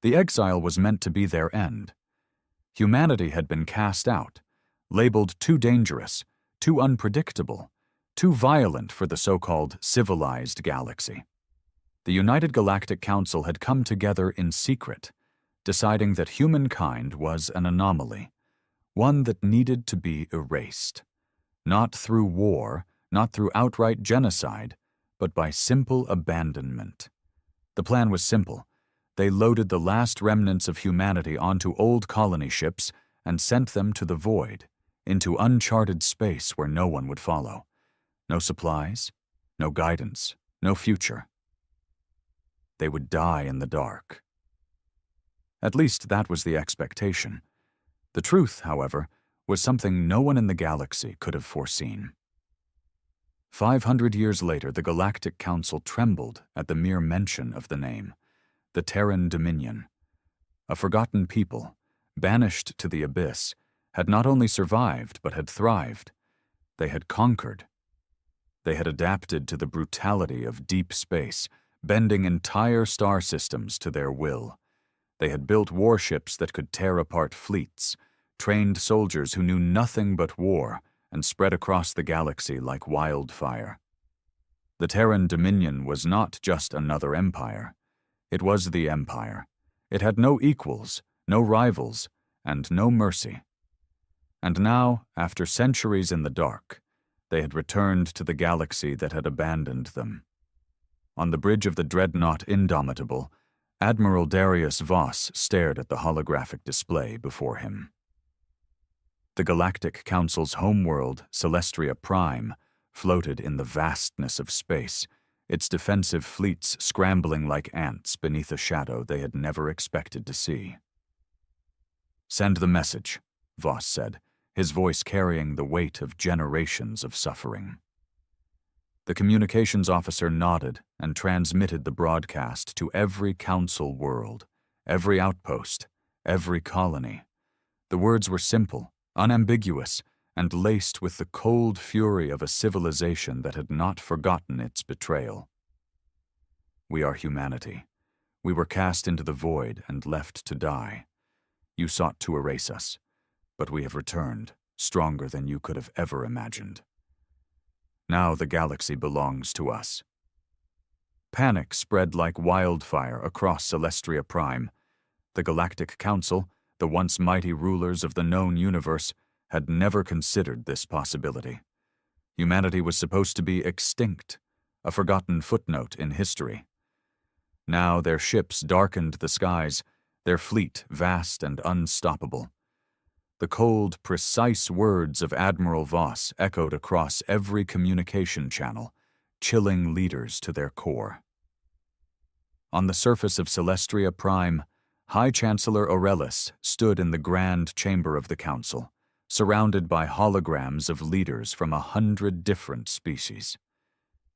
The exile was meant to be their end. Humanity had been cast out, labeled too dangerous, too unpredictable, too violent for the so-called civilized galaxy. The United Galactic Council had come together in secret, deciding that humankind was an anomaly, one that needed to be erased. Not through war, not through outright genocide, but by simple abandonment. The plan was simple. They loaded the last remnants of humanity onto old colony ships and sent them to the void, into uncharted space where no one would follow. No supplies, no guidance, no future. They would die in the dark. At least that was the expectation. The truth, however, was something no one in the galaxy could have foreseen. 500 years later, the Galactic Council trembled at the mere mention of the name, the Terran Dominion. A forgotten people, banished to the abyss, had not only survived but had thrived. They had conquered. They had adapted to the brutality of deep space, bending entire star systems to their will. They had built warships that could tear apart fleets, trained soldiers who knew nothing but war, and spread across the galaxy like wildfire. The Terran Dominion was not just another empire. It was the empire. It had no equals, no rivals, and no mercy. And now, after centuries in the dark, they had returned to the galaxy that had abandoned them. On the bridge of the dreadnought Indomitable, Admiral Darius Voss stared at the holographic display before him. The Galactic Council's homeworld, Celestria Prime, floated in the vastness of space, its defensive fleets scrambling like ants beneath a shadow they had never expected to see. "Send the message," Voss said, his voice carrying the weight of generations of suffering. The communications officer nodded and transmitted the broadcast to every council world, every outpost, every colony. The words were simple, unambiguous, and laced with the cold fury of a civilization that had not forgotten its betrayal. "We are humanity. We were cast into the void and left to die. You sought to erase us, but we have returned, stronger than you could have ever imagined. Now the galaxy belongs to us." Panic spread like wildfire across Celestria Prime. The Galactic Council, the once mighty rulers of the known universe, had never considered this possibility. Humanity was supposed to be extinct, a forgotten footnote in history. Now their ships darkened the skies, their fleet vast and unstoppable. The cold, precise words of Admiral Voss echoed across every communication channel, chilling leaders to their core. On the surface of Celestria Prime, High Chancellor Aurelius stood in the grand chamber of the Council, surrounded by holograms of leaders from 100 different species.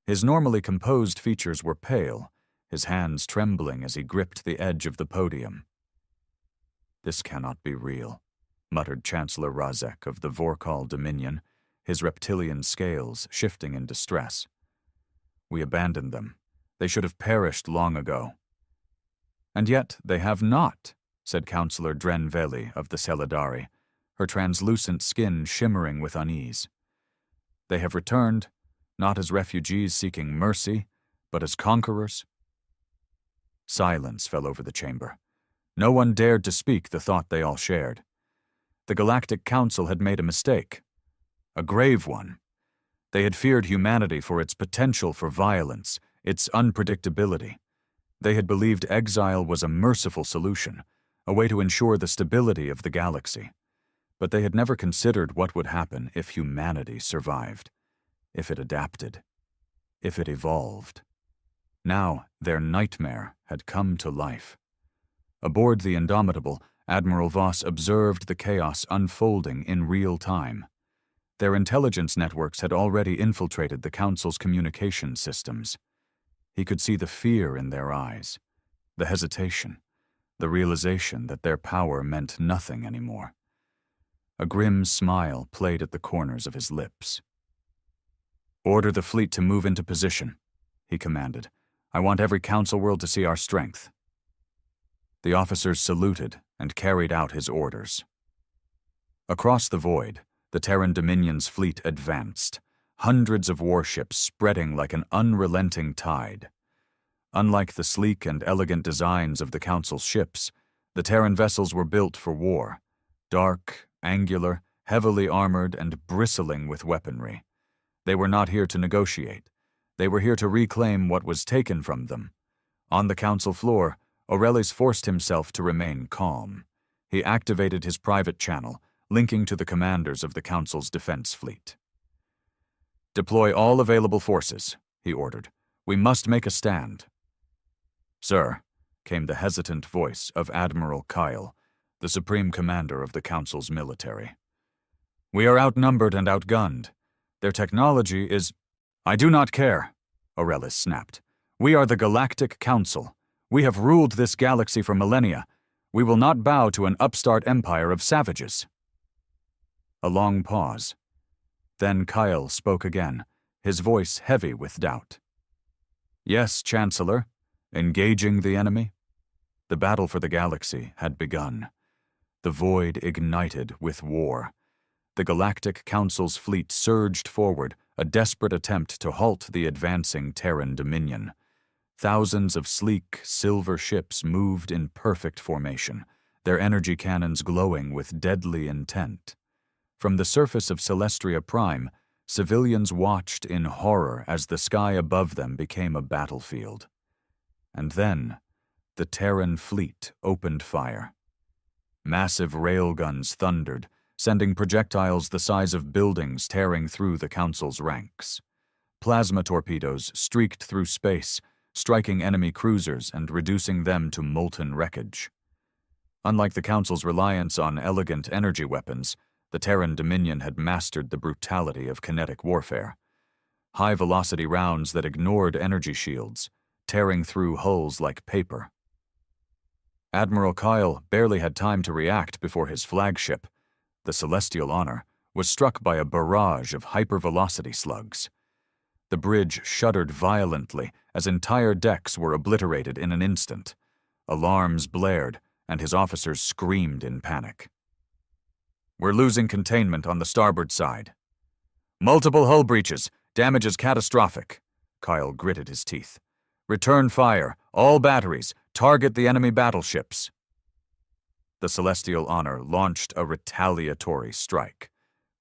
His normally composed features were pale, his hands trembling as he gripped the edge of the podium. "This cannot be real," muttered Chancellor Razek of the Vorkal Dominion, his reptilian scales shifting in distress. "We abandoned them. They should have perished long ago." "And yet they have not," said Councillor Dren Veli of the Celadari, her translucent skin shimmering with unease. "They have returned, not as refugees seeking mercy, but as conquerors." Silence fell over the chamber. No one dared to speak the thought they all shared. The Galactic Council had made a mistake. A grave one. They had feared humanity for its potential for violence, its unpredictability. They had believed exile was a merciful solution, a way to ensure the stability of the galaxy. But they had never considered what would happen if humanity survived, if it adapted, if it evolved. Now their nightmare had come to life. Aboard the Indomitable, Admiral Voss observed the chaos unfolding in real time. Their intelligence networks had already infiltrated the Council's communication systems. He could see the fear in their eyes, the hesitation, the realization that their power meant nothing anymore. A grim smile played at the corners of his lips. "Order the fleet to move into position," he commanded. "I want every council world to see our strength." The officers saluted and carried out his orders. Across the void, the Terran Dominion's fleet advanced, hundreds of warships spreading like an unrelenting tide. Unlike the sleek and elegant designs of the Council's ships, the Terran vessels were built for war, dark, angular, heavily armored, and bristling with weaponry. They were not here to negotiate. They were here to reclaim what was taken from them. On the Council floor, Aurelius forced himself to remain calm. He activated his private channel, linking to the commanders of the Council's defense fleet. "Deploy all available forces," he ordered. "We must make a stand." "Sir," came the hesitant voice of Admiral Kyle, the supreme commander of the Council's military. "We are outnumbered and outgunned. Their technology is—" "I do not care," Aurelius snapped. "We are the Galactic Council. We have ruled this galaxy for millennia. We will not bow to an upstart empire of savages." A long pause. Then Kyle spoke again, his voice heavy with doubt. "Yes, Chancellor. Engaging the enemy?" The battle for the galaxy had begun. The void ignited with war. The Galactic Council's fleet surged forward, a desperate attempt to halt the advancing Terran Dominion. Thousands of sleek, silver ships moved in perfect formation, their energy cannons glowing with deadly intent. From the surface of Celestria Prime, civilians watched in horror as the sky above them became a battlefield. And then, the Terran fleet opened fire. Massive railguns thundered, sending projectiles the size of buildings tearing through the Council's ranks. Plasma torpedoes streaked through space, striking enemy cruisers and reducing them to molten wreckage. Unlike the Council's reliance on elegant energy weapons, the Terran Dominion had mastered the brutality of kinetic warfare. High-velocity rounds that ignored energy shields, tearing through hulls like paper. Admiral Kyle barely had time to react before his flagship, the Celestial Honor, was struck by a barrage of hypervelocity slugs. The bridge shuddered violently as entire decks were obliterated in an instant. Alarms blared, and his officers screamed in panic. "We're losing containment on the starboard side." "Multiple hull breaches. Damage is catastrophic." Kyle gritted his teeth. "Return fire. All batteries. Target the enemy battleships." The Celestial Honor launched a retaliatory strike,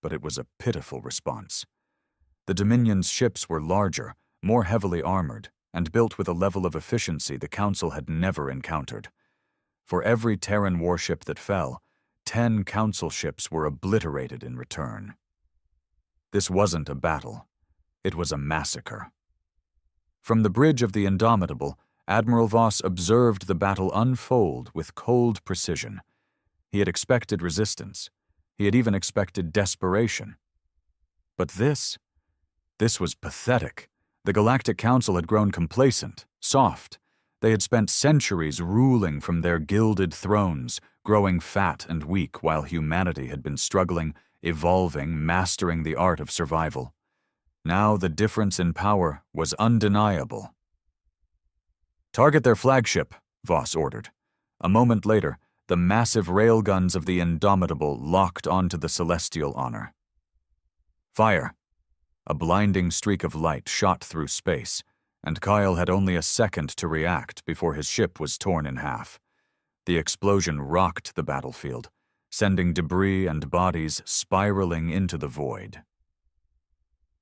but it was a pitiful response. The Dominion's ships were larger, more heavily armored, and built with a level of efficiency the Council had never encountered. For every Terran warship that fell, 10 Council ships were obliterated in return. This wasn't a battle. It was a massacre. From the bridge of the Indomitable, Admiral Voss observed the battle unfold with cold precision. He had expected resistance. He had even expected desperation. But this was pathetic. The Galactic Council had grown complacent, soft. They had spent centuries ruling from their gilded thrones, growing fat and weak while humanity had been struggling, evolving, mastering the art of survival. Now the difference in power was undeniable. "Target their flagship," Voss ordered. A moment later, the massive railguns of the Indomitable locked onto the Celestial Honor. "Fire!" A blinding streak of light shot through space, and Kyle had only a second to react before his ship was torn in half. The explosion rocked the battlefield, sending debris and bodies spiraling into the void.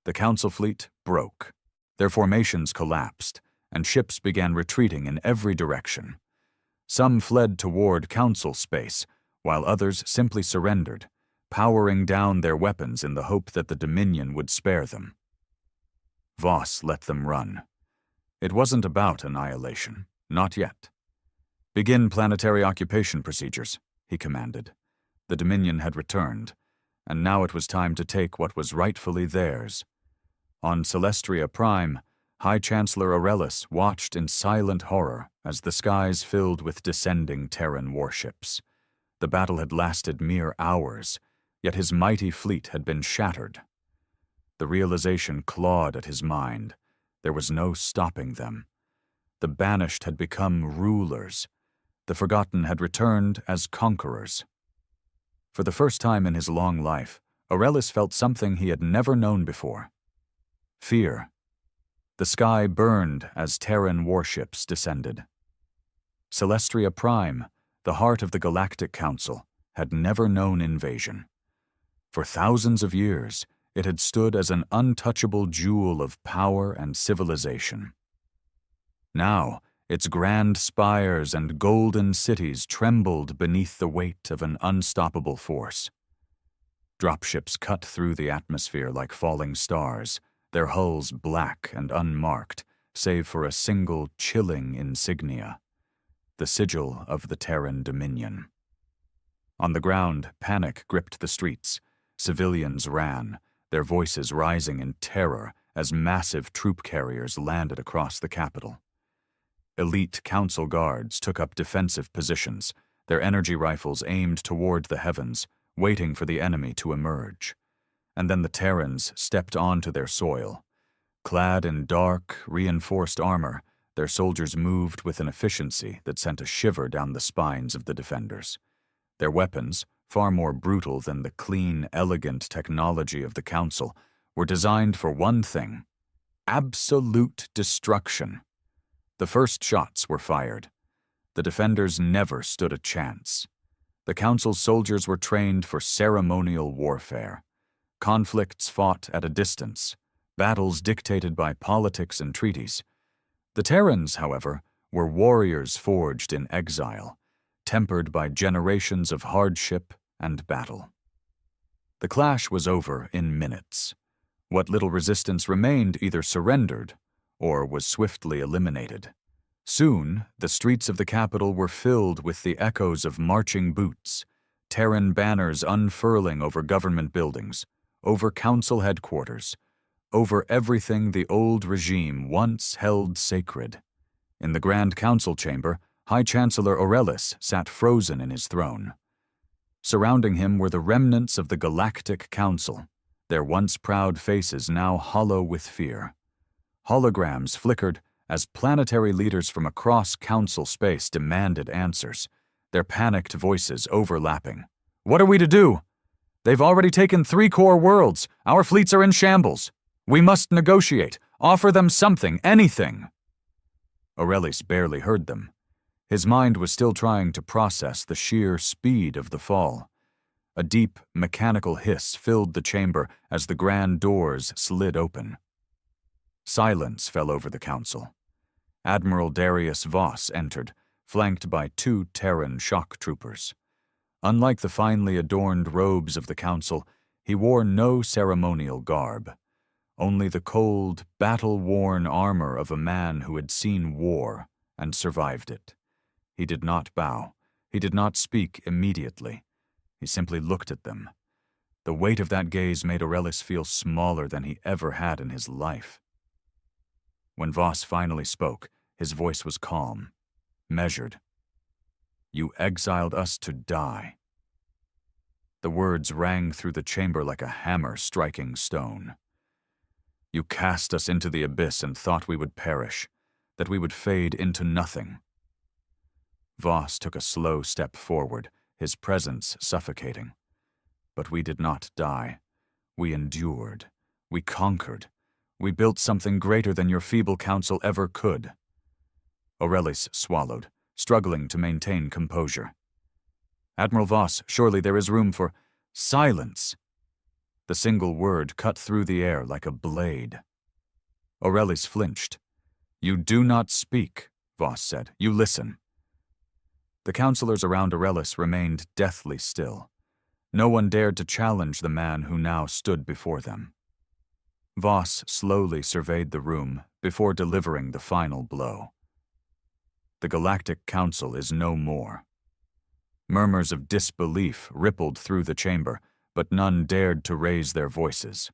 The Council fleet broke. Their formations collapsed, and ships began retreating in every direction. Some fled toward Council space, while others simply surrendered, powering down their weapons in the hope that the Dominion would spare them. Voss let them run. It wasn't about annihilation, not yet. "Begin planetary occupation procedures," he commanded. The Dominion had returned, and now it was time to take what was rightfully theirs. On Celestria Prime, High Chancellor Aurelius watched in silent horror as the skies filled with descending Terran warships. The battle had lasted mere hours, yet his mighty fleet had been shattered. The realization clawed at his mind. There was no stopping them. The Banished had become rulers. The Forgotten had returned as conquerors. For the first time in his long life, Aurelius felt something he had never known before: fear. The sky burned as Terran warships descended. Celestria Prime, the heart of the Galactic Council, had never known invasion. For thousands of years, it had stood as an untouchable jewel of power and civilization. Now, its grand spires and golden cities trembled beneath the weight of an unstoppable force. Dropships cut through the atmosphere like falling stars, their hulls black and unmarked, save for a single chilling insignia: the sigil of the Terran Dominion. On the ground, panic gripped the streets. Civilians ran, their voices rising in terror as massive troop carriers landed across the capital. Elite council guards took up defensive positions, their energy rifles aimed toward the heavens, waiting for the enemy to emerge. And then the Terrans stepped onto their soil. Clad in dark, reinforced armor, their soldiers moved with an efficiency that sent a shiver down the spines of the defenders. Their weapons, far more brutal than the clean, elegant technology of the Council, were designed for one thing: absolute destruction. The first shots were fired. The defenders never stood a chance. The Council's soldiers were trained for ceremonial warfare. Conflicts fought at a distance, battles dictated by politics and treaties. The Terrans, however, were warriors forged in exile, tempered by generations of hardship and battle. The clash was over in minutes. What little resistance remained either surrendered or was swiftly eliminated. Soon, the streets of the capital were filled with the echoes of marching boots, Terran banners unfurling over government buildings, over council headquarters, over everything the old regime once held sacred. In the Grand Council chamber, High Chancellor Aurelius sat frozen in his throne. Surrounding him were the remnants of the Galactic Council, their once proud faces now hollow with fear. Holograms flickered as planetary leaders from across council space demanded answers, their panicked voices overlapping. "What are we to do? They've already taken 3 core worlds. Our fleets are in shambles. We must negotiate. Offer them something, anything." Aurelius barely heard them. His mind was still trying to process the sheer speed of the fall. A deep, mechanical hiss filled the chamber as the grand doors slid open. Silence fell over the council. Admiral Darius Voss entered, flanked by 2 Terran shock troopers. Unlike the finely adorned robes of the council, he wore no ceremonial garb, only the cold, battle-worn armor of a man who had seen war and survived it. He did not bow. He did not speak immediately. He simply looked at them. The weight of that gaze made Aurelius feel smaller than he ever had in his life. When Voss finally spoke, his voice was calm, measured. "You exiled us to die." The words rang through the chamber like a hammer striking stone. "You cast us into the abyss and thought we would perish, that we would fade into nothing." Voss took a slow step forward, his presence suffocating. "But we did not die. We endured. We conquered. We built something greater than your feeble council ever could." Aurelius swallowed, struggling to maintain composure. "Admiral Voss, surely there is room for—" "Silence!" The single word cut through the air like a blade. Aurelius flinched. "You do not speak," Voss said. "You listen." The counselors around Aurelius remained deathly still. No one dared to challenge the man who now stood before them. Voss slowly surveyed the room before delivering the final blow. "The Galactic Council is no more." Murmurs of disbelief rippled through the chamber, but none dared to raise their voices.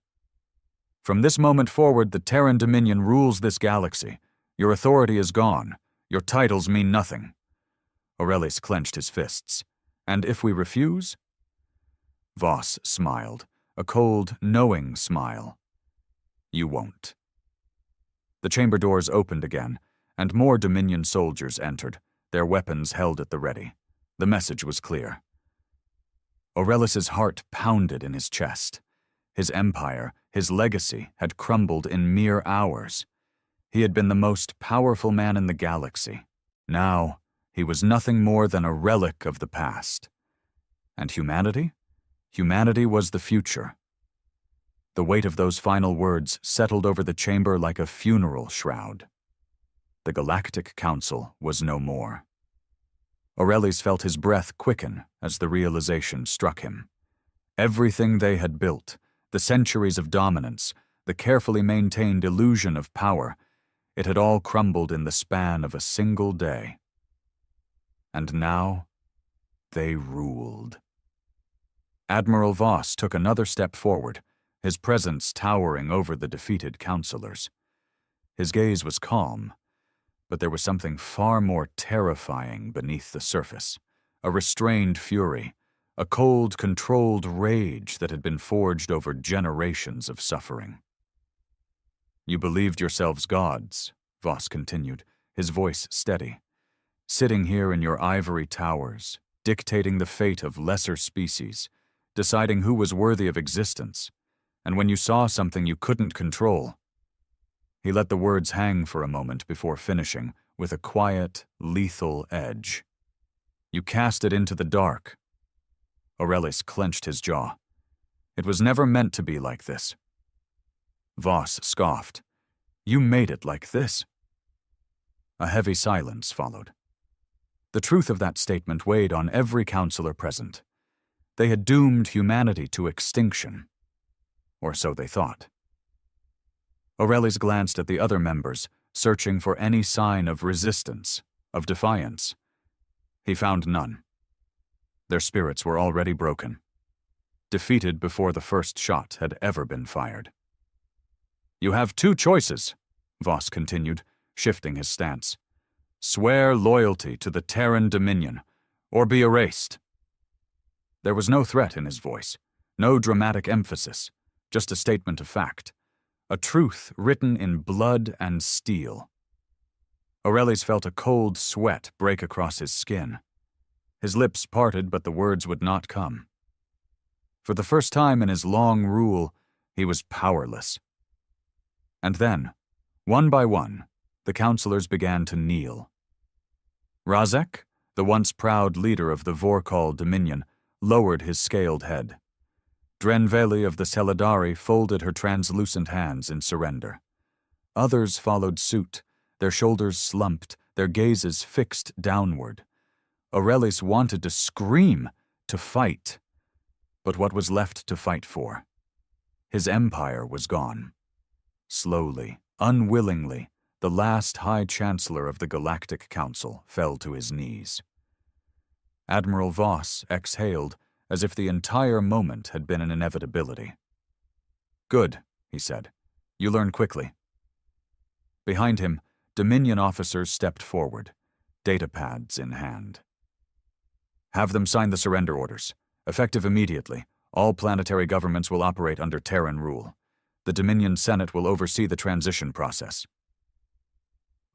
"From this moment forward, the Terran Dominion rules this galaxy. Your authority is gone. Your titles mean nothing." Aurelius clenched his fists. "And if we refuse?" Voss smiled, a cold, knowing smile. "You won't." The chamber doors opened again, and more Dominion soldiers entered, their weapons held at the ready. The message was clear. Aurelius's heart pounded in his chest. His empire, his legacy, had crumbled in mere hours. He had been the most powerful man in the galaxy. Now, he was nothing more than a relic of the past. And humanity? Humanity was the future. The weight of those final words settled over the chamber like a funeral shroud. The Galactic Council was no more. Aurelius felt his breath quicken as the realization struck him. Everything they had built, the centuries of dominance, the carefully maintained illusion of power, it had all crumbled in the span of a single day. And now, they ruled. Admiral Voss took another step forward, his presence towering over the defeated counselors. His gaze was calm, but there was something far more terrifying beneath the surface, a restrained fury, a cold, controlled rage that had been forged over generations of suffering. "You believed yourselves gods," Voss continued, his voice steady. "Sitting here in your ivory towers, dictating the fate of lesser species, deciding who was worthy of existence, and when you saw something you couldn't control..." He let the words hang for a moment before finishing, with a quiet, lethal edge. "You cast it into the dark." Aurelius clenched his jaw. "It was never meant to be like this." Voss scoffed. "You made it like this?" A heavy silence followed. The truth of that statement weighed on every counselor present. They had doomed humanity to extinction. Or so they thought. Aurelius glanced at the other members, searching for any sign of resistance, of defiance. He found none. Their spirits were already broken, defeated before the first shot had ever been fired. "You have two choices," Voss continued, shifting his stance. "Swear loyalty to the Terran Dominion, or be erased." There was no threat in his voice, no dramatic emphasis, just a statement of fact. A truth written in blood and steel. Aurelius felt a cold sweat break across his skin. His lips parted, but the words would not come. For the first time in his long rule, he was powerless. And then, one by one, the counselors began to kneel. Razek, the once proud leader of the Vorkal Dominion, lowered his scaled head. Drenveli of the Celadari folded her translucent hands in surrender. Others followed suit, their shoulders slumped, their gazes fixed downward. Aurelius wanted to scream, to fight. But what was left to fight for? His empire was gone. Slowly, unwillingly, the last High Chancellor of the Galactic Council fell to his knees. Admiral Voss exhaled, as if the entire moment had been an inevitability. "Good," he said. "You learn quickly." Behind him, Dominion officers stepped forward, datapads in hand. "Have them sign the surrender orders. Effective immediately, all planetary governments will operate under Terran rule. The Dominion Senate will oversee the transition process."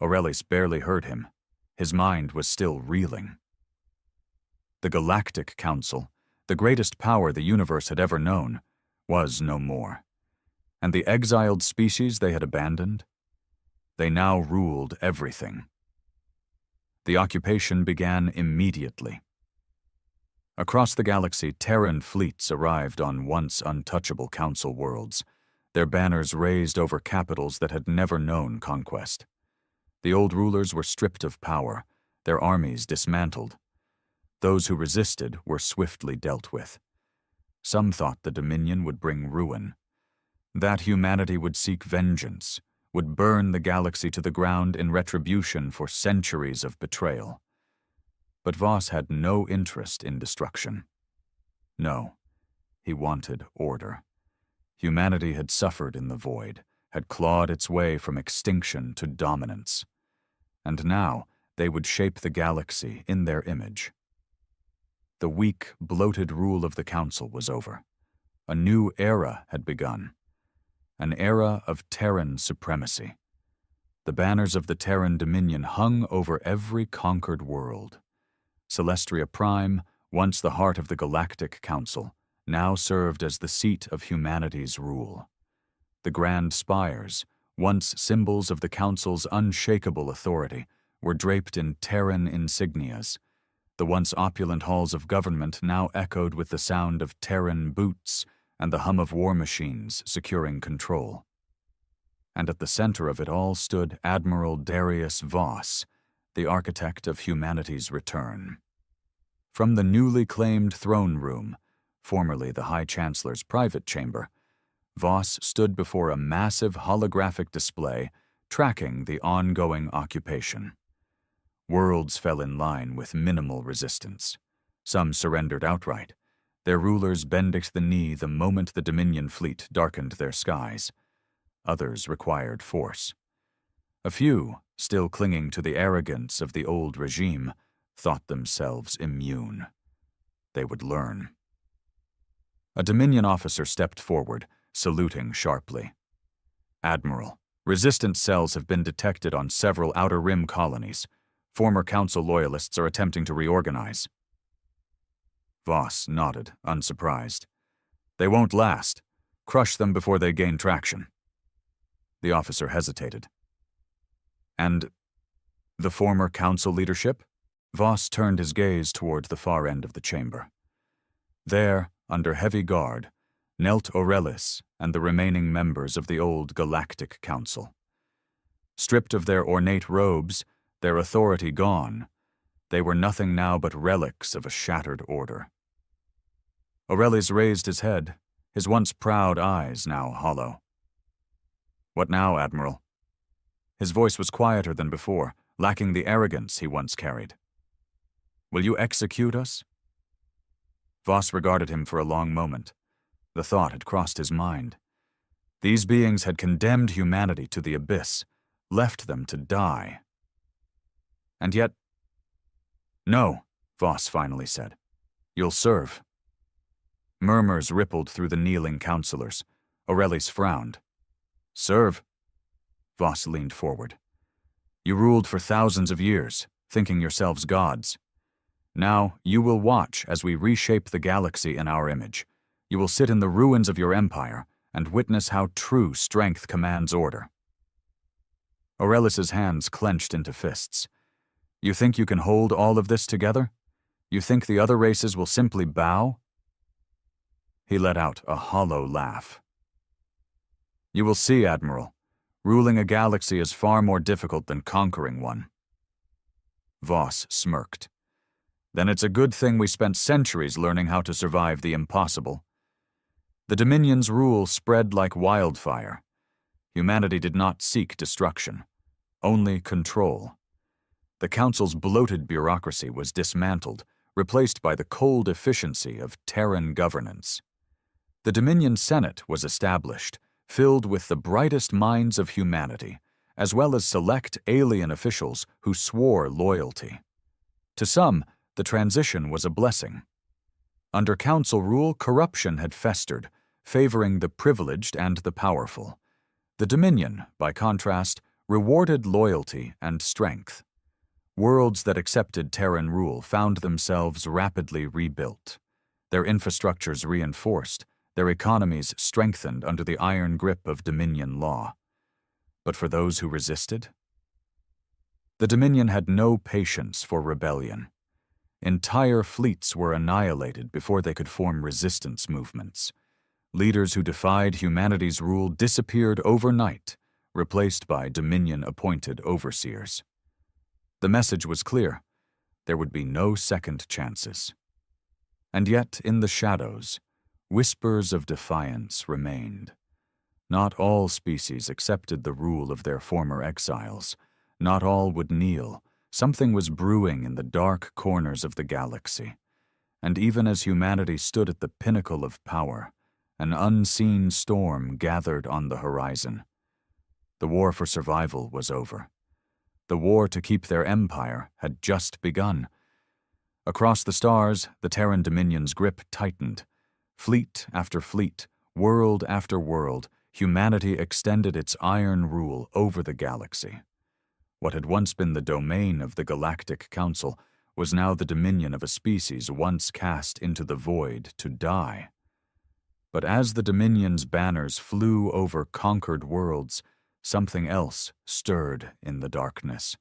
Aurelius barely heard him. His mind was still reeling. The Galactic Council, the greatest power the universe had ever known, was no more. And the exiled species they had abandoned? They now ruled everything. The occupation began immediately. Across the galaxy, Terran fleets arrived on once untouchable Council worlds, their banners raised over capitals that had never known conquest. The old rulers were stripped of power, their armies dismantled. Those who resisted were swiftly dealt with. Some thought the Dominion would bring ruin, that humanity would seek vengeance, would burn the galaxy to the ground in retribution for centuries of betrayal. But Voss had no interest in destruction. No, he wanted order. Humanity had suffered in the void, had clawed its way from extinction to dominance. And now they would shape the galaxy in their image. The weak, bloated rule of the Council was over. A new era had begun. An era of Terran supremacy. The banners of the Terran Dominion hung over every conquered world. Celestria Prime, once the heart of the Galactic Council, now served as the seat of humanity's rule. The grand spires, once symbols of the Council's unshakable authority, were draped in Terran insignias. The once opulent halls of government now echoed with the sound of Terran boots and the hum of war machines securing control. And at the center of it all stood Admiral Darius Voss, the architect of humanity's return. From the newly claimed throne room, formerly the High Chancellor's private chamber, Voss stood before a massive holographic display tracking the ongoing occupation. Worlds fell in line with minimal resistance. Some surrendered outright, their rulers bending the knee the moment the Dominion fleet darkened their skies. Others required force. A few, still clinging to the arrogance of the old regime, thought themselves immune. They would learn. A Dominion officer stepped forward, saluting sharply. "Admiral, resistance cells have been detected on several Outer Rim colonies. Former Council loyalists are attempting to reorganize." Voss nodded, unsurprised. "They won't last. Crush them before they gain traction." The officer hesitated. "And the former Council leadership?" Voss turned his gaze toward the far end of the chamber. There, under heavy guard, knelt Aurelis and the remaining members of the old Galactic Council. Stripped of their ornate robes, their authority gone, they were nothing now but relics of a shattered order. Aurelis raised his head, his once proud eyes now hollow. "What now, Admiral?" His voice was quieter than before, lacking the arrogance he once carried. "Will you execute us?" Voss regarded him for a long moment. The thought had crossed his mind. These beings had condemned humanity to the abyss, left them to die. And yet, "No," Voss finally said. "You'll serve." Murmurs rippled through the kneeling councilors. Aurelis frowned. "Serve?" Voss leaned forward. "You ruled for thousands of years, thinking yourselves gods. Now you will watch as we reshape the galaxy in our image. You will sit in the ruins of your empire and witness how true strength commands order." Aurelis's hands clenched into fists. "You think you can hold all of this together? You think the other races will simply bow?" He let out a hollow laugh. "You will see, Admiral. Ruling a galaxy is far more difficult than conquering one." Voss smirked. "Then it's a good thing we spent centuries learning how to survive the impossible." The Dominion's rule spread like wildfire. Humanity did not seek destruction, only control. The Council's bloated bureaucracy was dismantled, replaced by the cold efficiency of Terran governance. The Dominion Senate was established, filled with the brightest minds of humanity, as well as select alien officials who swore loyalty. To some, the transition was a blessing. Under Council rule, corruption had festered, favoring the privileged and the powerful. The Dominion, by contrast, rewarded loyalty and strength. Worlds that accepted Terran rule found themselves rapidly rebuilt, their infrastructures reinforced, their economies strengthened under the iron grip of Dominion law. But for those who resisted? The Dominion had no patience for rebellion. Entire fleets were annihilated before they could form resistance movements. Leaders who defied humanity's rule disappeared overnight, replaced by Dominion-appointed overseers. The message was clear. There would be no second chances. And yet, in the shadows, whispers of defiance remained. Not all species accepted the rule of their former exiles. Not all would kneel. Something was brewing in the dark corners of the galaxy. And even as humanity stood at the pinnacle of power, an unseen storm gathered on the horizon. The war for survival was over. The war to keep their empire had just begun. Across the stars, the Terran Dominion's grip tightened. Fleet after fleet, world after world, humanity extended its iron rule over the galaxy. What had once been the domain of the Galactic Council was now the dominion of a species once cast into the void to die. But as the Dominion's banners flew over conquered worlds, something else stirred in the darkness.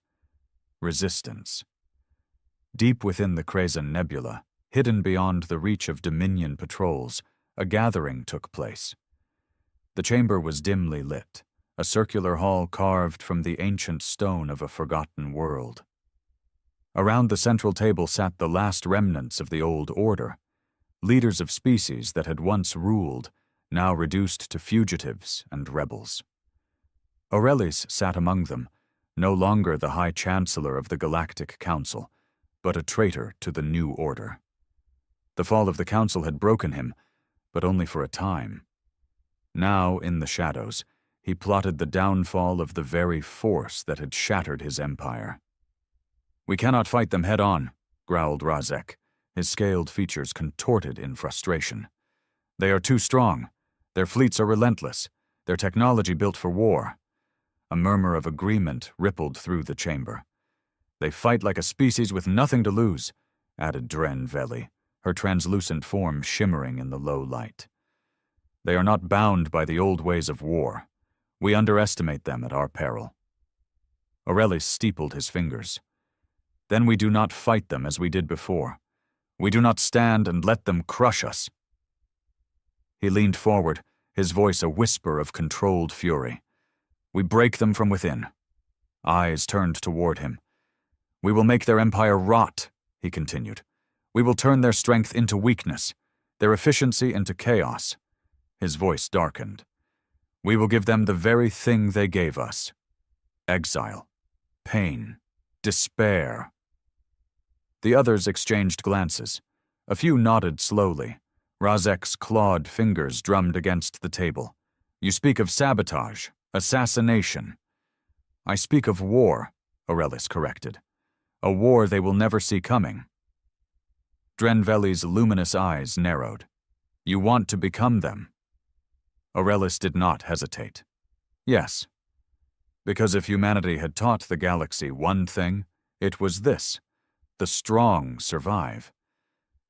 Resistance. Deep within the Crazon Nebula, hidden beyond the reach of Dominion patrols, a gathering took place. The chamber was dimly lit, a circular hall carved from the ancient stone of a forgotten world. Around the central table sat the last remnants of the old order, leaders of species that had once ruled, now reduced to fugitives and rebels. Aurelis sat among them, no longer the High Chancellor of the Galactic Council, but a traitor to the new order. The fall of the Council had broken him, but only for a time. Now, in the shadows, he plotted the downfall of the very force that had shattered his empire. "We cannot fight them head-on," growled Razek, his scaled features contorted in frustration. "They are too strong. Their fleets are relentless, their technology built for war." A murmur of agreement rippled through the chamber. "They fight like a species with nothing to lose," added Dren Veli, her translucent form shimmering in the low light. "They are not bound by the old ways of war. We underestimate them at our peril." Aurelis steepled his fingers. "Then we do not fight them as we did before. We do not stand and let them crush us." He leaned forward, his voice a whisper of controlled fury. "We break them from within." Eyes turned toward him. "We will make their empire rot," he continued. "We will turn their strength into weakness, their efficiency into chaos." His voice darkened. "We will give them the very thing they gave us: exile, pain, despair." The others exchanged glances. A few nodded slowly. Razek's clawed fingers drummed against the table. "You speak of sabotage, assassination." "I speak of war," Aurelis corrected. "A war they will never see coming." Dren Veli's luminous eyes narrowed. "You want to become them?" Aurelis did not hesitate. "Yes. Because if humanity had taught the galaxy one thing, it was this: the strong survive.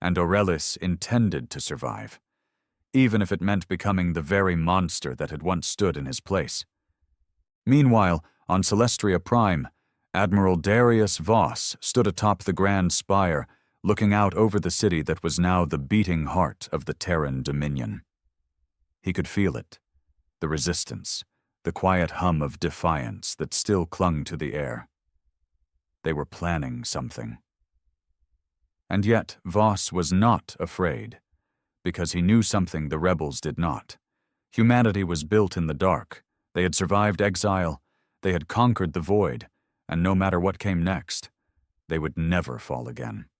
And Aurelis intended to survive, even if it meant becoming the very monster that had once stood in his place. Meanwhile, on Celestria Prime, Admiral Darius Voss stood atop the Grand Spire, looking out over the city that was now the beating heart of the Terran Dominion. He could feel it, the resistance, the quiet hum of defiance that still clung to the air. They were planning something. And yet Voss was not afraid, because he knew something the rebels did not. Humanity was built in the dark. They had survived exile, they had conquered the void, and no matter what came next, they would never fall again.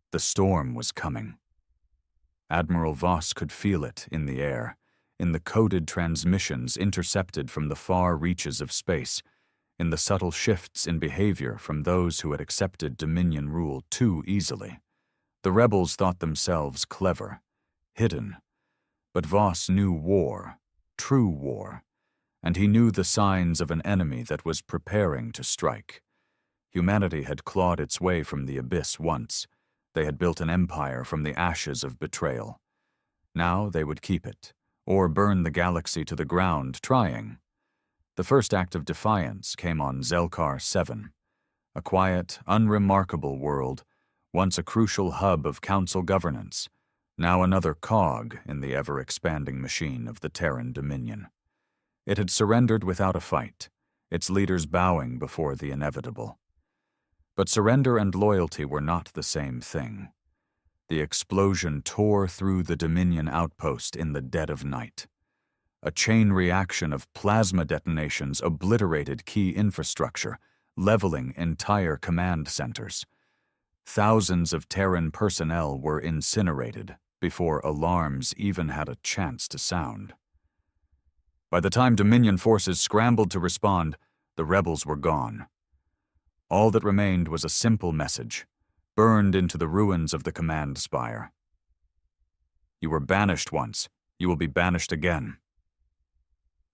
The storm was coming. Admiral Voss could feel it in the air, in the coded transmissions intercepted from the far reaches of space, in the subtle shifts in behavior from those who had accepted Dominion rule too easily. The rebels thought themselves clever, hidden, but Voss knew war, true war, and he knew the signs of an enemy that was preparing to strike. Humanity had clawed its way from the abyss once. They had built an empire from the ashes of betrayal. Now they would keep it, or burn the galaxy to the ground trying. The first act of defiance came on Zelkar 7, a quiet, unremarkable world, once a crucial hub of council governance, now another cog in the ever-expanding machine of the Terran Dominion. It had surrendered without a fight, its leaders bowing before the inevitable. But surrender and loyalty were not the same thing. The explosion tore through the Dominion outpost in the dead of night. A chain reaction of plasma detonations obliterated key infrastructure, leveling entire command centers. Thousands of Terran personnel were incinerated before alarms even had a chance to sound. By the time Dominion forces scrambled to respond, the rebels were gone. All that remained was a simple message, burned into the ruins of the command spire. "You were banished once. You will be banished again."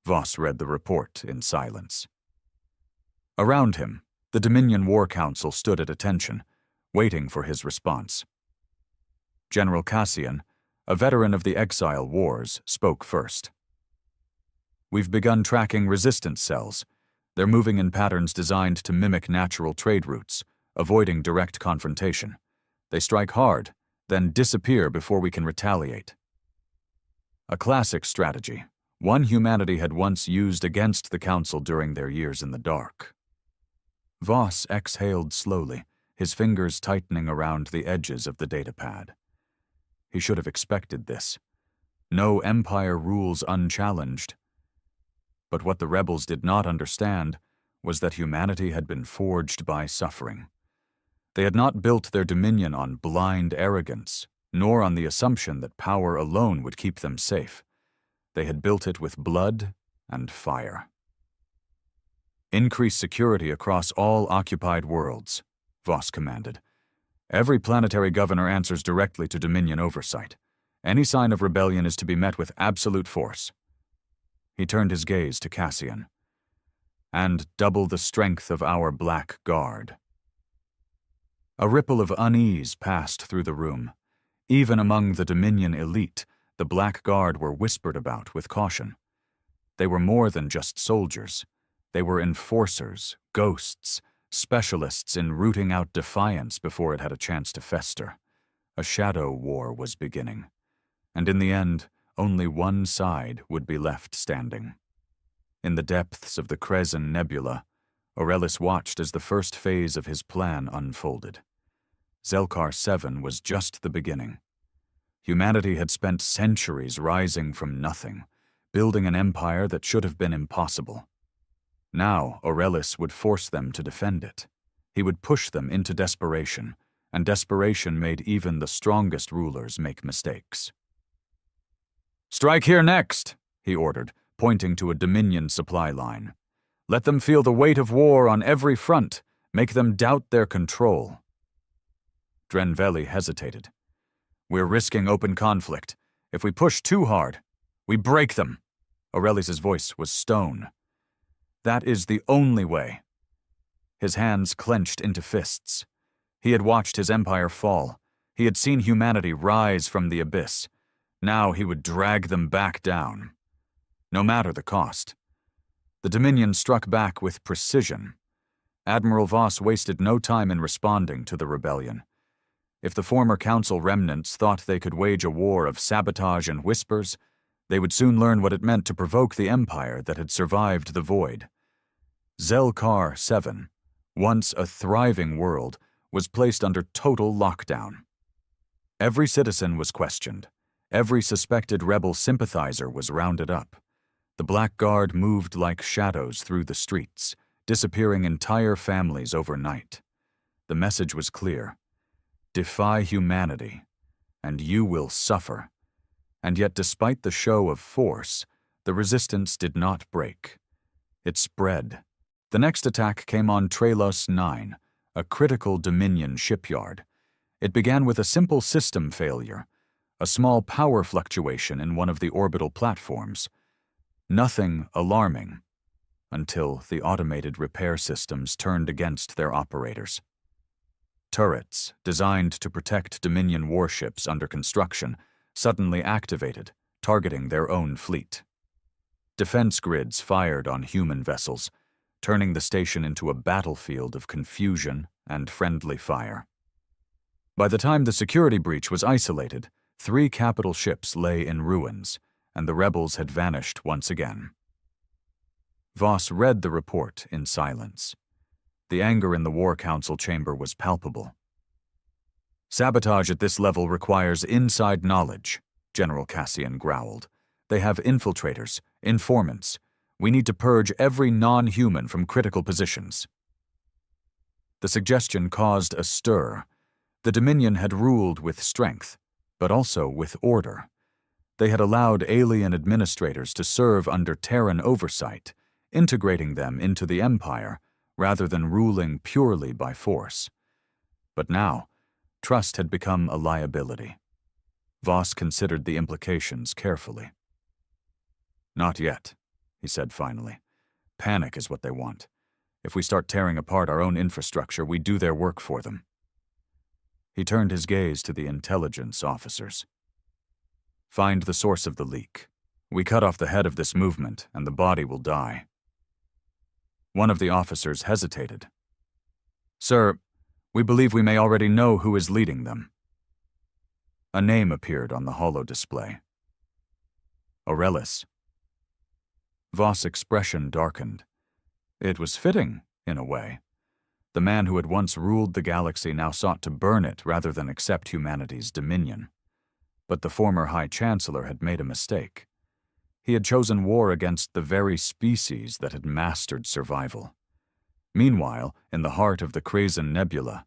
Voss read the report in silence. Around him, the Dominion War Council stood at attention, waiting for his response. General Cassian, a veteran of the Exile Wars, spoke first. "We've begun tracking resistance cells. They're moving in patterns designed to mimic natural trade routes, avoiding direct confrontation. They strike hard, then disappear before we can retaliate." A classic strategy, one humanity had once used against the Council during their years in the dark. Voss exhaled slowly, his fingers tightening around the edges of the datapad. He should have expected this. No empire rules unchallenged. But what the rebels did not understand was that humanity had been forged by suffering. They had not built their dominion on blind arrogance, nor on the assumption that power alone would keep them safe. They had built it with blood and fire. "Increase security across all occupied worlds," Voss commanded. "Every planetary governor answers directly to Dominion oversight. Any sign of rebellion is to be met with absolute force." He turned his gaze to Cassian. "And double the strength of our Black Guard." A ripple of unease passed through the room. Even among the Dominion elite, the Black Guard were whispered about with caution. They were more than just soldiers. They were enforcers, ghosts, specialists in rooting out defiance before it had a chance to fester. A shadow war was beginning, and in the end, only one side would be left standing. In the depths of the Krezen Nebula, Aurelis watched as the first phase of his plan unfolded. Zelkar 7 was just the beginning. Humanity had spent centuries rising from nothing, building an empire that should have been impossible. Now Aurelis would force them to defend it. He would push them into desperation, and desperation made even the strongest rulers make mistakes. "Strike here next," he ordered, pointing to a Dominion supply line. "Let them feel the weight of war on every front. Make them doubt their control." Drenveli hesitated. "We're risking open conflict. If we push too hard, we break them." Aurelis' voice was stone. "That is the only way." His hands clenched into fists. He had watched his empire fall. He had seen humanity rise from the abyss. Now he would drag them back down, no matter the cost. The Dominion struck back with precision. Admiral Voss wasted no time in responding to the rebellion. If the former Council remnants thought they could wage a war of sabotage and whispers, they would soon learn what it meant to provoke the empire that had survived the void. Zelkar 7, once a thriving world, was placed under total lockdown. Every citizen was questioned. Every suspected rebel sympathizer was rounded up. The Black Guard moved like shadows through the streets, disappearing entire families overnight. The message was clear. Defy humanity, and you will suffer. And yet, despite the show of force, the resistance did not break. It spread. The next attack came on Trelos 9, a critical Dominion shipyard. It began with a simple system failure, a small power fluctuation in one of the orbital platforms. Nothing alarming, until the automated repair systems turned against their operators. Turrets, designed to protect Dominion warships under construction, suddenly activated, targeting their own fleet. Defense grids fired on human vessels, turning the station into a battlefield of confusion and friendly fire. By the time the security breach was isolated, 3 capital ships lay in ruins, and the rebels had vanished once again. Voss read the report in silence. The anger in the War Council chamber was palpable. "Sabotage at this level requires inside knowledge," General Cassian growled. "They have infiltrators, informants. We need to purge every non-human from critical positions." The suggestion caused a stir. The Dominion had ruled with strength, but also with order. They had allowed alien administrators to serve under Terran oversight, integrating them into the Empire, rather than ruling purely by force. But now, trust had become a liability. Voss considered the implications carefully. "Not yet," he said finally. "Panic is what they want. If we start tearing apart our own infrastructure, we do their work for them. He turned his gaze to the intelligence officers. Find the source of the leak. We cut off the head of this movement, and the body will die. One of the officers hesitated. Sir, we believe we may already know who is leading them. A name appeared on the holo display. Aurelis. Voss' expression darkened. It was fitting, in a way. The man who had once ruled the galaxy now sought to burn it rather than accept humanity's dominion. But the former High Chancellor had made a mistake. He had chosen war against the very species that had mastered survival. Meanwhile, in the heart of the Crazon Nebula,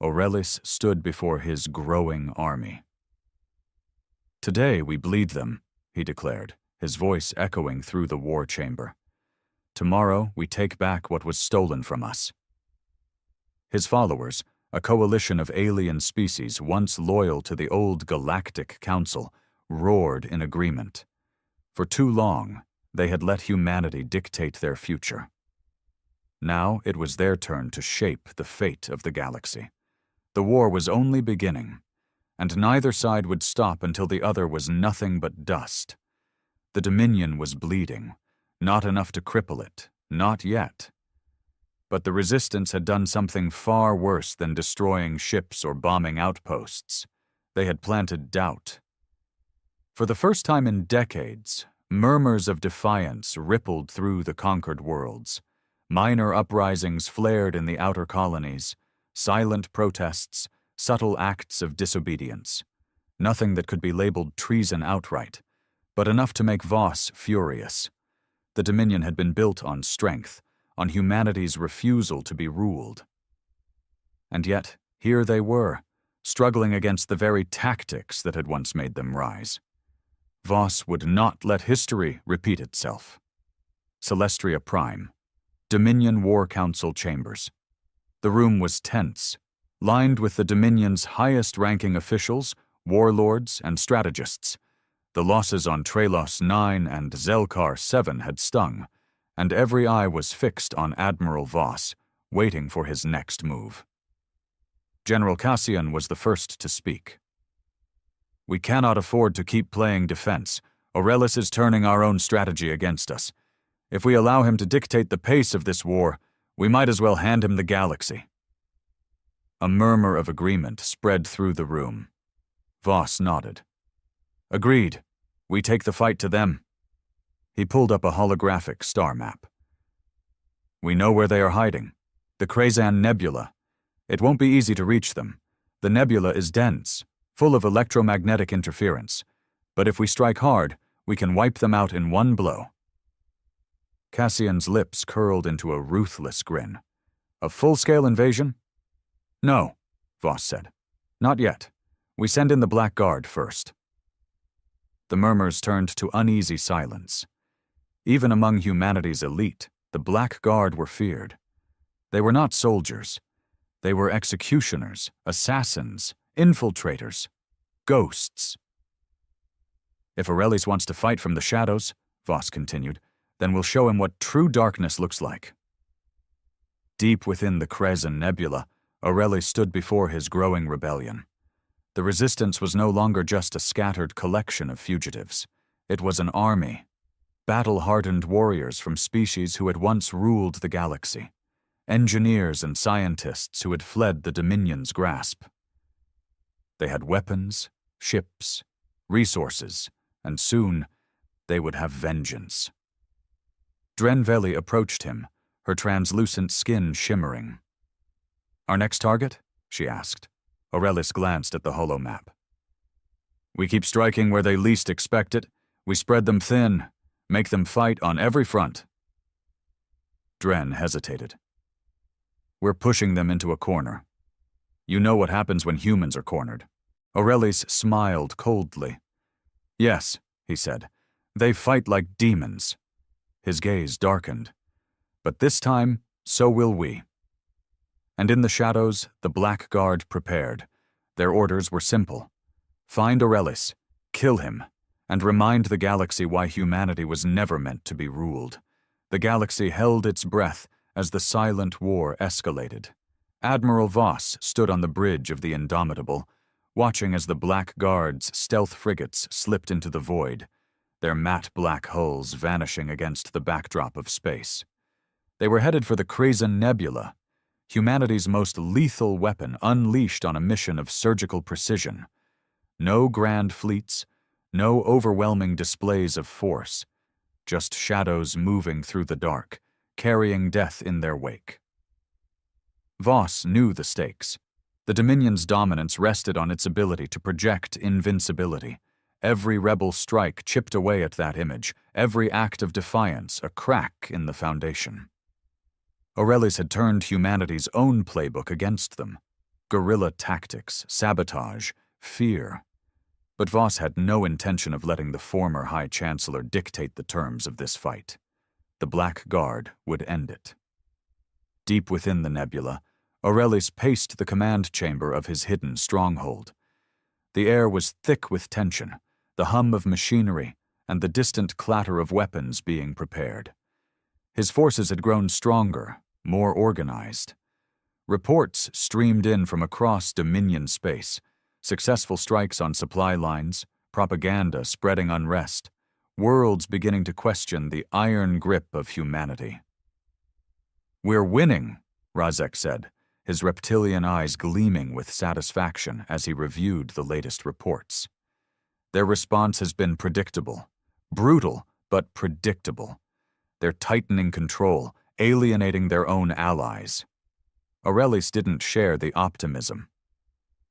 Aurelis stood before his growing army. Today we bleed them, he declared, his voice echoing through the war chamber. Tomorrow we take back what was stolen from us. His followers, a coalition of alien species once loyal to the old Galactic Council, roared in agreement. For too long, they had let humanity dictate their future. Now it was their turn to shape the fate of the galaxy. The war was only beginning, and neither side would stop until the other was nothing but dust. The Dominion was bleeding, not enough to cripple it, not yet. But the Resistance had done something far worse than destroying ships or bombing outposts. They had planted doubt. For the first time in decades, murmurs of defiance rippled through the conquered worlds. Minor uprisings flared in the outer colonies, silent protests, subtle acts of disobedience. Nothing that could be labeled treason outright, but enough to make Voss furious. The Dominion had been built on strength, on humanity's refusal to be ruled. And yet, here they were, struggling against the very tactics that had once made them rise. Voss would not let history repeat itself. Celestria Prime, Dominion War Council chambers. The room was tense, lined with the Dominion's highest-ranking officials, warlords, and strategists. The losses on Trelos 9 and Zelkar 7 had stung, and every eye was fixed on Admiral Voss, waiting for his next move. General Cassian was the first to speak. We cannot afford to keep playing defense. Aurelis is turning our own strategy against us. If we allow him to dictate the pace of this war, we might as well hand him the galaxy. A murmur of agreement spread through the room. Voss nodded. Agreed. We take the fight to them. He pulled up a holographic star map. We know where they are hiding. The Crazon Nebula. It won't be easy to reach them. The nebula is dense, full of electromagnetic interference. But if we strike hard, we can wipe them out in one blow. Cassian's lips curled into a ruthless grin. A full-scale invasion? No, Voss said. Not yet. We send in the Black Guard first. The murmurs turned to uneasy silence. Even among humanity's elite, the Black Guard were feared. They were not soldiers. They were executioners, assassins, infiltrators, ghosts. If Aurelis wants to fight from the shadows, Voss continued, then we'll show him what true darkness looks like. Deep within the Crazon Nebula, Aurelis stood before his growing rebellion. The Resistance was no longer just a scattered collection of fugitives. It was an army, battle-hardened warriors from species who had once ruled the galaxy, engineers and scientists who had fled the Dominion's grasp. They had weapons, ships, resources, and soon they would have vengeance. Drenveli approached him, her translucent skin shimmering. Our next target? She asked. Aurelis glanced at the holomap. We keep striking where they least expect it. We spread them thin, make them fight on every front. Dren hesitated. We're pushing them into a corner. You know what happens when humans are cornered. Aurelis smiled coldly. Yes, he said. They fight like demons. His gaze darkened. But this time, so will we. And in the shadows, the Black Guard prepared. Their orders were simple. Find Aurelis, kill him, and remind the galaxy why humanity was never meant to be ruled. The galaxy held its breath as the silent war escalated. Admiral Voss stood on the bridge of the Indomitable, watching as the Black Guard's stealth frigates slipped into the void, their matte black hulls vanishing against the backdrop of space. They were headed for the Krazen Nebula, humanity's most lethal weapon unleashed on a mission of surgical precision. No grand fleets, no overwhelming displays of force, just shadows moving through the dark, carrying death in their wake. Voss knew the stakes. The Dominion's dominance rested on its ability to project invincibility. Every rebel strike chipped away at that image, every act of defiance a crack in the foundation. Aurelius had turned humanity's own playbook against them. Guerrilla tactics, sabotage, fear. But Voss had no intention of letting the former High Chancellor dictate the terms of this fight. The Black Guard would end it. Deep within the nebula, Aurelius paced the command chamber of his hidden stronghold. The air was thick with tension, the hum of machinery, and the distant clatter of weapons being prepared. His forces had grown stronger, more organized. Reports streamed in from across Dominion space, successful strikes on supply lines, propaganda spreading unrest, worlds beginning to question the iron grip of humanity. "We're winning," Razek said, his reptilian eyes gleaming with satisfaction as he reviewed the latest reports. Their response has been predictable. Brutal, but predictable. They're tightening control, alienating their own allies. Aurelius didn't share the optimism.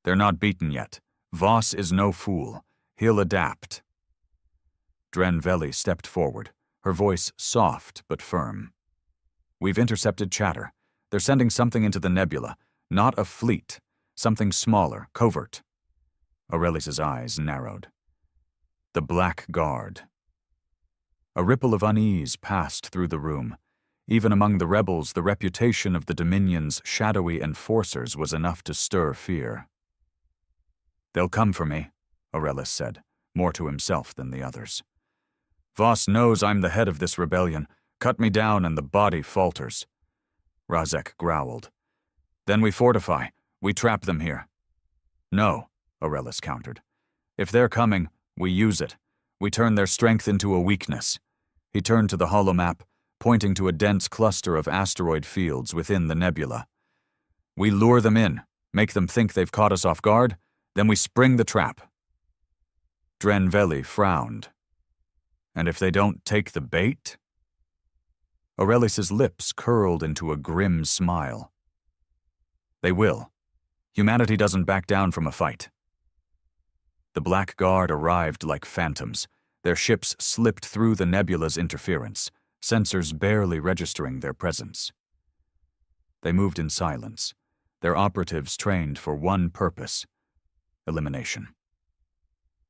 "They're not beaten yet. Voss is no fool. He'll adapt." Drenveli stepped forward, her voice soft but firm. "We've intercepted chatter. They're sending something into the nebula, not a fleet, something smaller, covert." Aurelius's eyes narrowed. The Black Guard. A ripple of unease passed through the room. Even among the rebels, the reputation of the Dominion's shadowy enforcers was enough to stir fear. "They'll come for me," Aurelius said, more to himself than the others. "Voss knows I'm the head of this rebellion. Cut me down and the body falters." Razek growled. "Then we fortify. We trap them here." "No," Aurelius countered. "If they're coming, we use it. We turn their strength into a weakness." He turned to the holomap, pointing to a dense cluster of asteroid fields within the nebula. "We lure them in, make them think they've caught us off guard, then we spring the trap." Drenveli frowned. "And if they don't take the bait?" Aurelius's lips curled into a grim smile. "They will. Humanity doesn't back down from a fight." The Black Guard arrived like phantoms. Their ships slipped through the nebula's interference, sensors barely registering their presence. They moved in silence, their operatives trained for one purpose: elimination.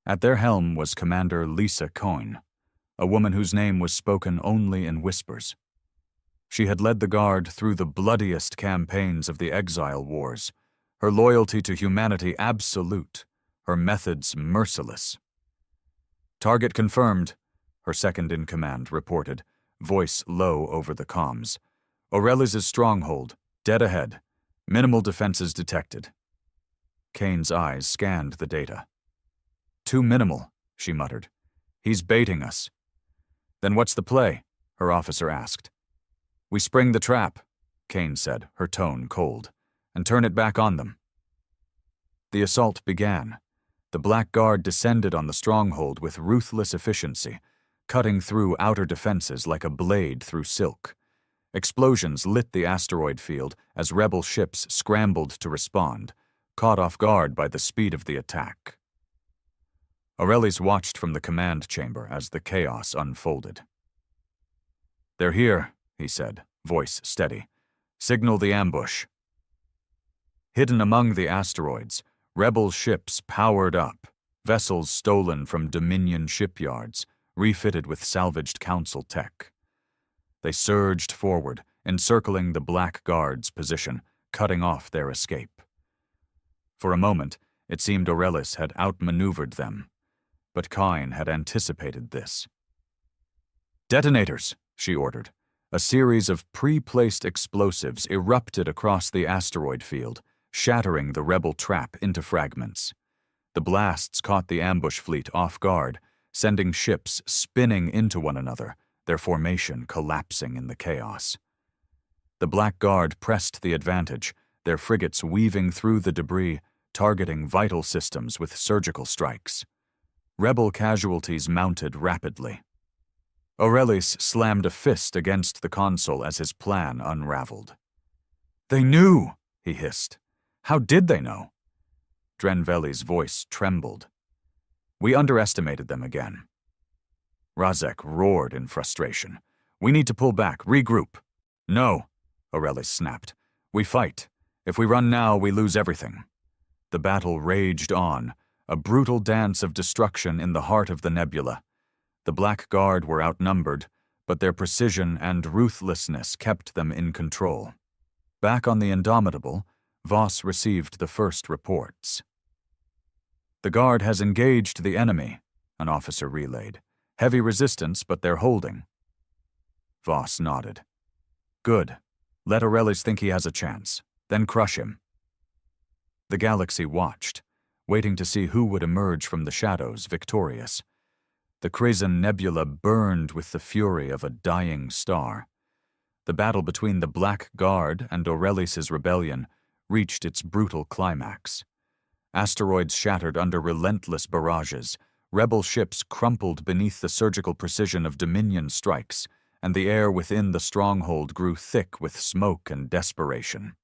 At their helm was Commander Lisa Coyne, a woman whose name was spoken only in whispers. She had led the Guard through the bloodiest campaigns of the Exile Wars, her loyalty to humanity absolute, her methods merciless. "Target confirmed," her second-in-command reported, voice low over the comms. "Aurelius's stronghold, dead ahead. Minimal defenses detected." Kane's eyes scanned the data. "Too minimal," she muttered. "He's baiting us." "Then what's the play?" her officer asked. "We spring the trap," Kane said, her tone cold, "and turn it back on them." The assault began. The Black Guard descended on the stronghold with ruthless efficiency, cutting through outer defenses like a blade through silk. Explosions lit the asteroid field as rebel ships scrambled to respond, caught off guard by the speed of the attack. Aurelius watched from the command chamber as the chaos unfolded. "They're here," he said, voice steady. "Signal the ambush." Hidden among the asteroids, rebel ships powered up, vessels stolen from Dominion shipyards, refitted with salvaged Council tech. They surged forward, encircling the Black Guard's position, cutting off their escape. For a moment, it seemed Aurelius had outmaneuvered them, but Kine had anticipated this. "Detonators," she ordered. A series of pre-placed explosives erupted across the asteroid field, shattering the rebel trap into fragments. The blasts caught the ambush fleet off guard, sending ships spinning into one another, their formation collapsing in the chaos. The Black Guard pressed the advantage, their frigates weaving through the debris, targeting vital systems with surgical strikes. Rebel casualties mounted rapidly. Aurelius slammed a fist against the console as his plan unraveled. "They knew!" he hissed. "How did they know?" Drenveli's voice trembled. "We underestimated them again." Razek roared in frustration. "We need to pull back, regroup." "No," Aurelius snapped. "We fight. If we run now, we lose everything." The battle raged on, a brutal dance of destruction in the heart of the nebula. The Black Guard were outnumbered, but their precision and ruthlessness kept them in control. Back on the Indomitable, Voss received the first reports. "The Guard has engaged the enemy," an officer relayed. "Heavy resistance, but they're holding." Voss nodded. "Good. Let Aurelius think he has a chance. Then crush him." The galaxy watched, waiting to see who would emerge from the shadows victorious. The Crazon Nebula burned with the fury of a dying star. The battle between the Black Guard and Aurelius's rebellion reached its brutal climax. Asteroids shattered under relentless barrages, rebel ships crumpled beneath the surgical precision of Dominion strikes, and the air within the stronghold grew thick with smoke and desperation.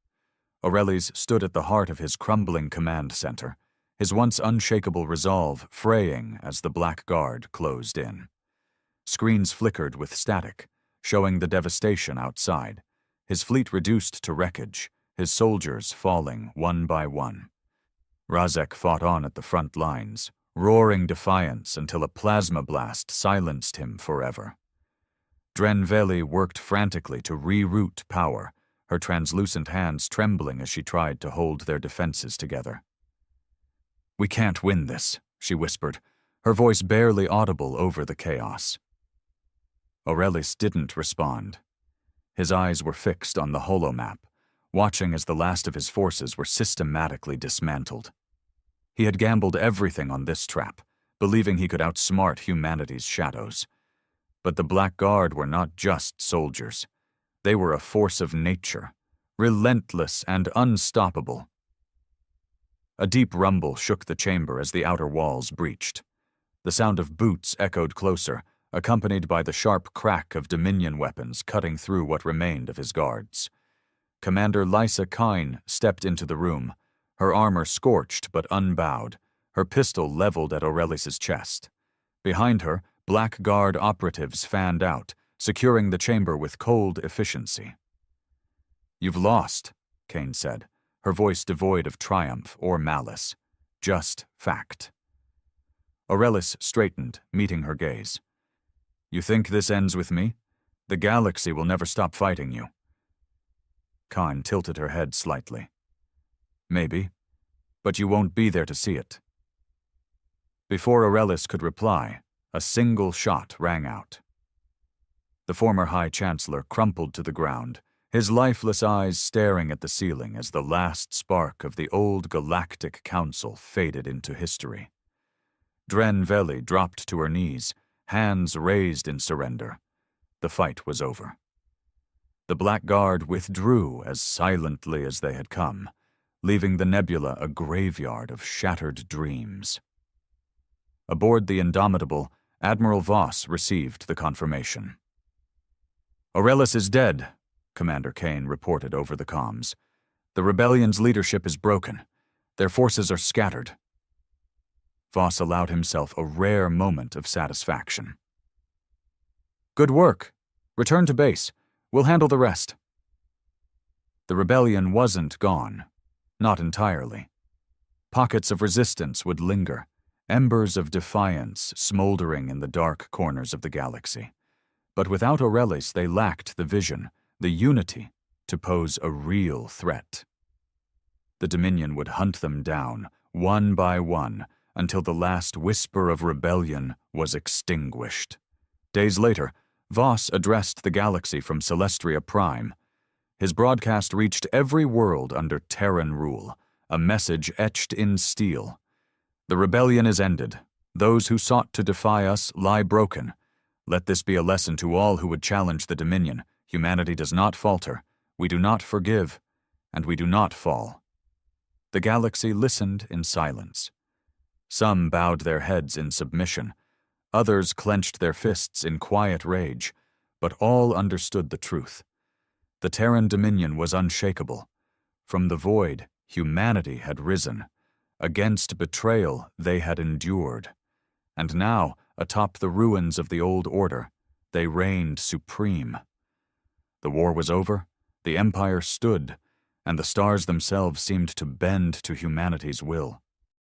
Aurelius stood at the heart of his crumbling command center, his once unshakable resolve fraying as the Black Guard closed in. Screens flickered with static, showing the devastation outside, his fleet reduced to wreckage, his soldiers falling one by one. Razek fought on at the front lines, roaring defiance until a plasma blast silenced him forever. Drenveli worked frantically to reroute power, her translucent hands trembling as she tried to hold their defenses together. "We can't win this," she whispered, her voice barely audible over the chaos. Aurelius didn't respond. His eyes were fixed on the holomap, watching as the last of his forces were systematically dismantled. He had gambled everything on this trap, believing he could outsmart humanity's shadows. But the Black Guard were not just soldiers. They were a force of nature, relentless and unstoppable. A deep rumble shook the chamber as the outer walls breached. The sound of boots echoed closer, accompanied by the sharp crack of Dominion weapons cutting through what remained of his guards. Commander Lysa Kine stepped into the room, her armor scorched but unbowed, her pistol leveled at Aurelius's chest. Behind her, Black Guard operatives fanned out, securing the chamber with cold efficiency. "You've lost," Kane said, her voice devoid of triumph or malice, just fact. Aurelius straightened, meeting her gaze. "You think this ends with me? The galaxy will never stop fighting you." Kine tilted her head slightly. "Maybe, but you won't be there to see it." Before Aurelius could reply, a single shot rang out. The former High Chancellor crumpled to the ground, his lifeless eyes staring at the ceiling as the last spark of the old Galactic Council faded into history. Drenveli dropped to her knees, hands raised in surrender. The fight was over. The Black Guard withdrew as silently as they had come, leaving the nebula a graveyard of shattered dreams. Aboard the Indomitable, Admiral Voss received the confirmation. "Aurelius is dead," Commander Kane reported over the comms. "The rebellion's leadership is broken. Their forces are scattered." Voss allowed himself a rare moment of satisfaction. "Good work. Return to base. We'll handle the rest." The rebellion wasn't gone. Not entirely. Pockets of resistance would linger, embers of defiance smoldering in the dark corners of the galaxy. But without Aurelius, they lacked the vision, the unity, to pose a real threat. The Dominion would hunt them down, one by one, until the last whisper of rebellion was extinguished. Days later, Voss addressed the galaxy from Celestria Prime. His broadcast reached every world under Terran rule, a message etched in steel. The rebellion is ended. Those who sought to defy us lie broken. Let this be a lesson to all who would challenge the Dominion. Humanity does not falter. We do not forgive, and we do not fall. The galaxy listened in silence. Some bowed their heads in submission. Others clenched their fists in quiet rage, but all understood the truth. The Terran Dominion was unshakable. From the void, humanity had risen. Against betrayal, they had endured. And now, atop the ruins of the old order, they reigned supreme. The war was over, the Empire stood, and the stars themselves seemed to bend to humanity's will.